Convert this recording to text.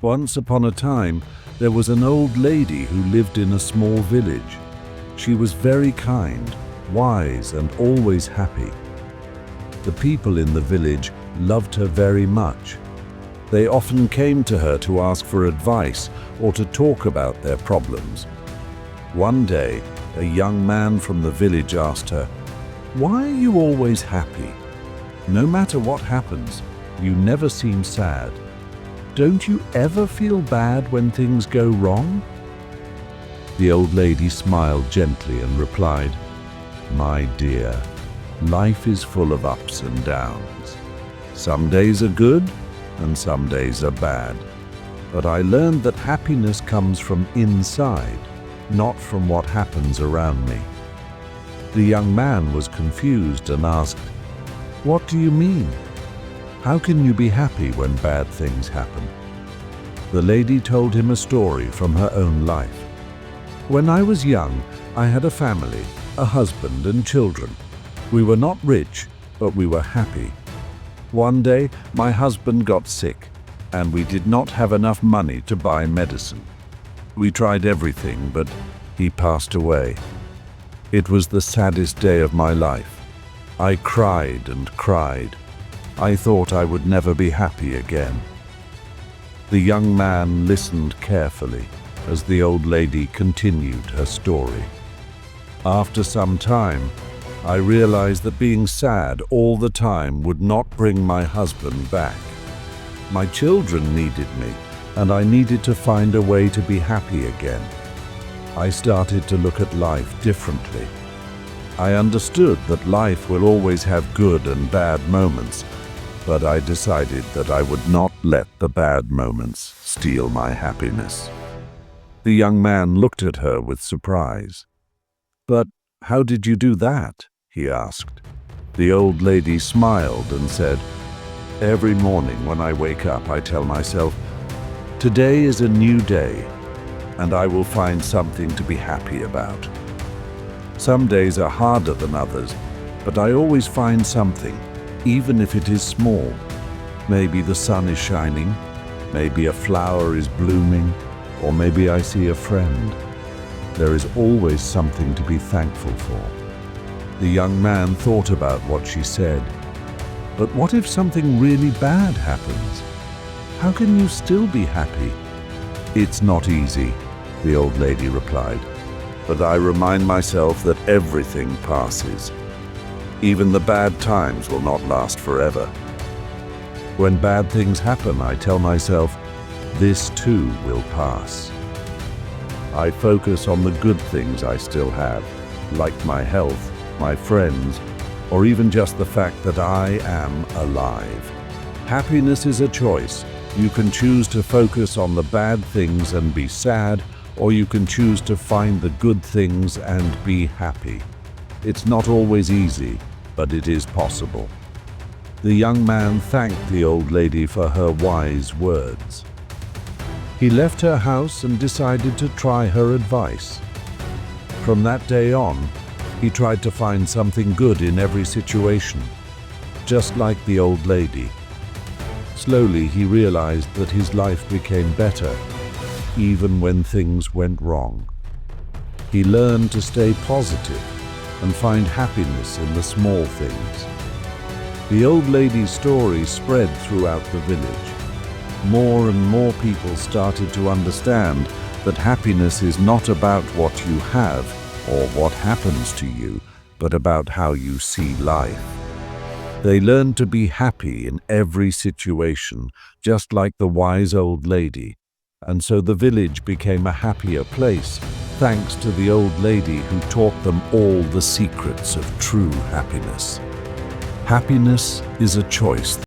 Once upon a time, there was an old lady who lived in a small village. She was very kind, wise, and always happy. The people in the village loved her very much. They often came to her to ask for advice or to talk about their problems. One day, a young man from the village asked her, "Why are you always happy? No matter what happens, you never seem sad. Don't you ever feel bad when things go wrong?" The old lady smiled gently and replied, "My dear, life is full of ups and downs. Some days are good and some days are bad. But I learned that happiness comes from inside, not from what happens around me." The young man was confused and asked, "What do you mean? How can you be happy when bad things happen?" The lady told him a story from her own life. "When I was young, I had a family, a husband and children. We were not rich, but we were happy. One day, my husband got sick, and we did not have enough money to buy medicine. We tried everything, but he passed away. It was the saddest day of my life. I cried and cried. I thought I would never be happy again." The young man listened carefully as the old lady continued her story. "After some time, I realized that being sad all the time would not bring my husband back. My children needed me, and I needed to find a way to be happy again. I started to look at life differently. I understood that life will always have good and bad moments, but I decided that I would not let the bad moments steal my happiness." The young man looked at her with surprise. "But how did you do that?" he asked. The old lady smiled and said, "Every morning when I wake up, I tell myself, today is a new day, and I will find something to be happy about. Some days are harder than others, but I always find something, even if it is small. Maybe the sun is shining, maybe a flower is blooming, or maybe I see a friend. There is always something to be thankful for." The young man thought about what she said. "But what if something really bad happens? How can you still be happy?" "It's not easy," the old lady replied. "But I remind myself that everything passes. Even the bad times will not last forever. When bad things happen, I tell myself, this too will pass. I focus on the good things I still have, like my health, my friends, or even just the fact that I am alive. Happiness is a choice. You can choose to focus on the bad things and be sad, or you can choose to find the good things and be happy. It's not always easy, but it is possible." The young man thanked the old lady for her wise words. He left her house and decided to try her advice. From that day on, he tried to find something good in every situation, just like the old lady. Slowly, he realized that his life became better, even when things went wrong. He learned to stay positive and find happiness in the small things. The old lady's story spread throughout the village. More and more people started to understand that happiness is not about what you have or what happens to you, but about how you see life. They learned to be happy in every situation, just like the wise old lady. And so the village became a happier place, thanks to the old lady who taught them all the secrets of true happiness. Happiness is a choice